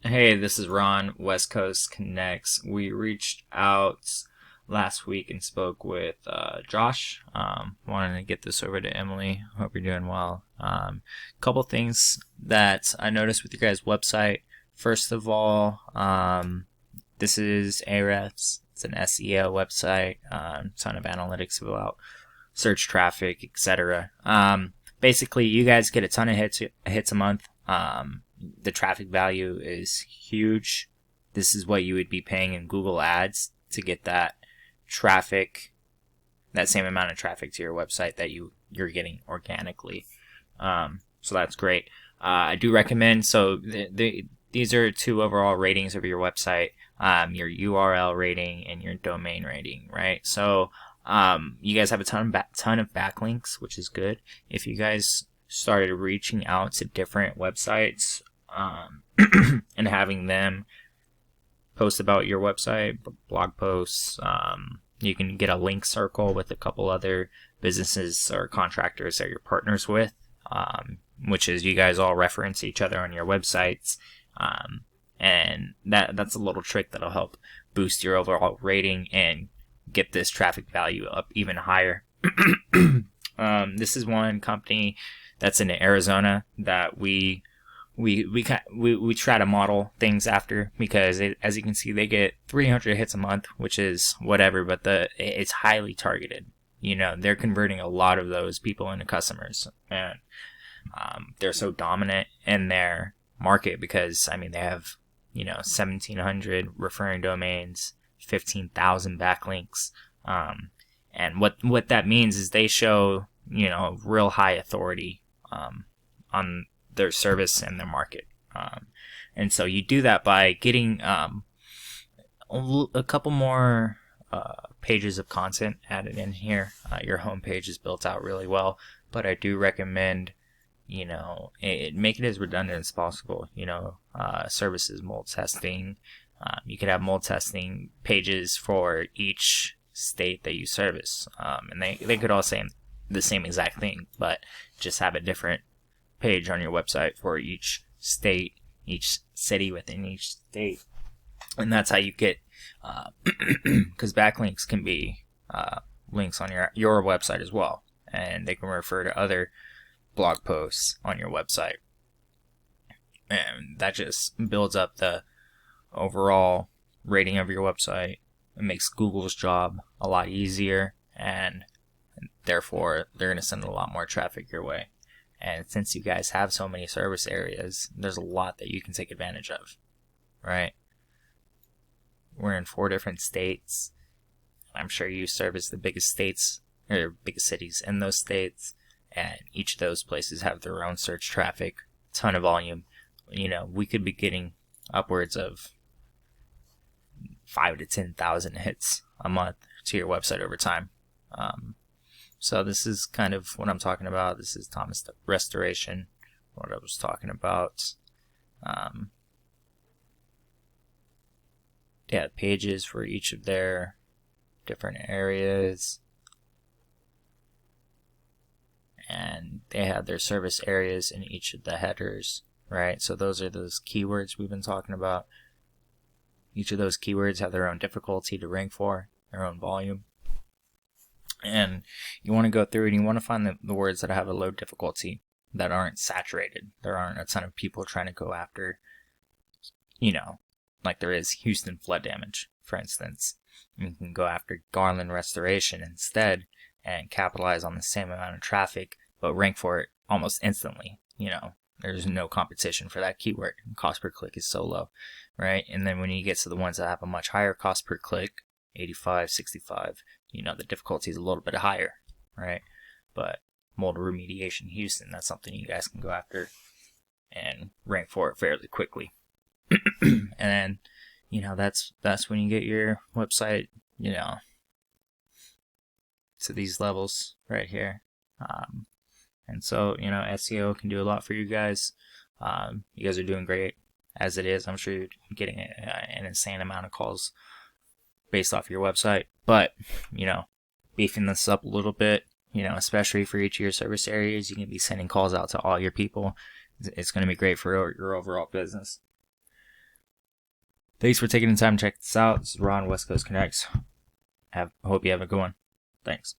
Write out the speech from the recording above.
Hey, this is Ron, West Coast Connects. We reached out last week and spoke with Josh. Wanted to get this over to Emily. Hope you're doing well. Couple things that I noticed with your guys' website. First of all, this is Ahrefs. It's an SEO website. Ton of analytics about search traffic, etc. Basically, you guys get a ton of hits a month. The traffic value is huge. This is what you would be paying in Google Ads to get that traffic, that same amount of traffic to your website that you're getting organically. So that's great. I do recommend. So these are two overall ratings of your website: your URL rating and your domain rating, right? So you guys have a ton of backlinks, which is good. If you guys started reaching out to different websites and having them post about your website, blog posts, you can get a link circle with a couple other businesses or contractors that you're partners with, which is you guys all reference each other on your websites, and that's a little trick that'll help boost your overall rating and get this traffic value up even higher. This is one company that's in Arizona that we try to model things after, because as you can see, they get 300 hits a month, which is whatever, but it's highly targeted. They're converting a lot of those people into customers, and they're so dominant in their market because they have 1,700 referring domains, 15,000 backlinks, and what that means is they show real high authority on their service and their market. And so you do that by getting a couple more pages of content added in here. Your homepage is built out really well, but I do recommend make it as redundant as possible. Services mold testing. You could have mold testing pages for each state that you service, and they could all say the same exact thing, but just have a different page on your website for each state, each city within each state. And that's how you get, because backlinks can be links on your website as well, and they can refer to other blog posts on your website, and that just builds up the overall rating of your website. It makes Google's job a lot easier, and therefore they're going to send a lot more traffic your way. And since you guys have so many service areas, there's a lot that you can take advantage of, right? We're in 4 different states. I'm sure you service the biggest states or biggest cities in those states, and each of those places have their own search traffic, ton of volume. We could be getting upwards of 5,000 to 10,000 hits a month to your website over time. So this is kind of what I'm talking about. This is Thomas Restoration, what I was talking about. Pages for each of their different areas. And they have their service areas in each of the headers, right? So those are those keywords we've been talking about. Each of those keywords have their own difficulty to rank for, their own volume. And you want to go through and you want to find the words that have a low difficulty, that aren't saturated. There aren't a ton of people trying to go after, like there is Houston flood damage, for instance. You can go after Garland restoration instead and capitalize on the same amount of traffic, but rank for it almost instantly. There's no competition for that keyword. Cost per click is so low, right? And then when you get to the ones that have a much higher cost per click, 85, 65, the difficulty is a little bit higher, right? But mold remediation Houston, that's something you guys can go after and rank for it fairly quickly. And then, that's when you get your website, to these levels right here. And so, SEO can do a lot for you guys. You guys are doing great as it is. I'm sure you're getting an insane amount of calls based off your website, but beefing this up a little bit, especially for each of your service areas, you can be sending calls out to all your people. It's going to be great for your overall business. Thanks for taking the time to check this out. This is Ron, West Coast Connects. Hope you have a good one. Thanks.